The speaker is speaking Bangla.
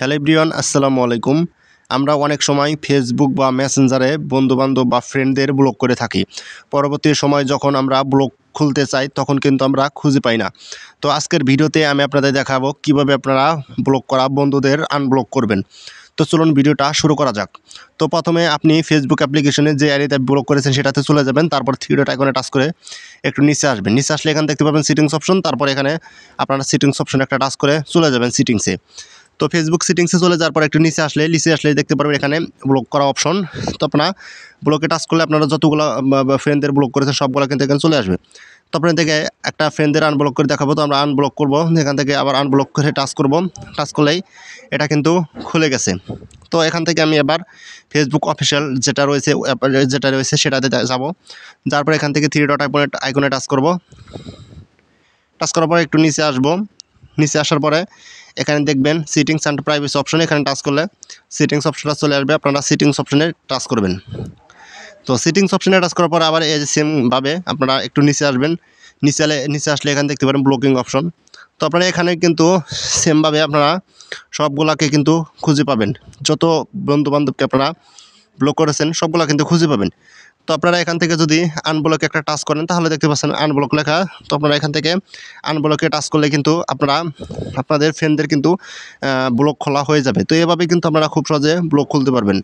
হ্যালো এভরিওয়ান, আসসালামু আলাইকুম। আমরা অনেক সময় ফেসবুক বা মেসেঞ্জারে বন্ধুবান্ধব বা ফ্রেন্ডদের ব্লক করে থাকি। পরবর্তী সময় যখন আমরা ব্লক খুলতে চাই তখন কিন্তু আমরা খুঁজে পাই না। তো আজকের ভিডিওতে আমি আপনাদের দেখাবো কিভাবে আপনারা ব্লক করা বন্ধুদের আনব্লক করবেন। তো চলুন ভিডিওটা শুরু করা যাক। তো প্রথমে আপনি ফেসবুক অ্যাপ্লিকেশনে যে আইডিতে ব্লক করেছেন সেটাতে চলে যাবেন। তারপর থ্রি ডট আইকনে টাচ করে একটু নিচে আসবেন। নিচে আসলে এখানে দেখতে পাবেন সেটিংস অপশন। তারপর এখানে আপনারা সেটিংস অপশনে একটা টাচ করে চলে যাবেন সেটিংসে। তো ফেসবুক সেটিংসে চলে যাওয়ার পর একটু নিচে আসলে দেখতে পারবেন এখানে ব্লক করা অপশন। তো আপনারা ব্লকে টাচ করলে আপনারা যতগুলো ফ্রেন্ডদের ব্লক করেছেন সবগুলো কিন্তু এখানে চলে আসবে। তো আপনার থেকে একটা ফ্রেন্ডদের আনব্লক করে দেখাবো। তো আমরা আনব্লক করবো, এখান থেকে আবার আনব্লক করে টাচ করব। টাচ করলেই এটা কিন্তু খুলে গেছে। তো এখান থেকে আমি এবার ফেসবুক অফিসিয়াল যেটা রয়েছে সেটাতে যাব। যার পর এখান থেকে থ্রি ডট আইকনে টাচ করব। টাচ করার পরে একটু নিচে আসবো। নিচে আসার পরে এখানে দেখবেন সেটিংস অ্যান্ড প্রাইভেসি অপশন, এখানে টাচ করলে সেটিংস অপশনটা চলে আসবে। আপনারা সেটিংস অপশনে টাচ করবেন। তো সেটিংস অপশনে টাচ করার পর আবার এই যে সেমভাবে আপনারা একটু নিচে আসবেন। নিচে আসলে এখানে দেখতে পারেন ব্লকিং অপশন। তো আপনারা এখানে কিন্তু সেমভাবে আপনারা সবগুলাকে কিন্তু খুঁজে পাবেন। যত বন্ধুবান্ধবকে আপনারা ব্লক করেছেন সবগুলা কিন্তু খুঁজে পাবেন। তো আপনারা এখান থেকে যদি আনব্লকে একটা টাচ করেন তাহলে দেখতে পাচ্ছেন আনব্লক লেখা। তো আপনারা এখান থেকে আনব্লকে টাচ করলে কিন্তু আপনারা আপনাদের ফ্রেন্ডদের কিন্তু ব্লক খোলা হয়ে যাবে। তো এভাবে কিন্তু আপনারা খুব সহজে ব্লক খুলতে পারবেন।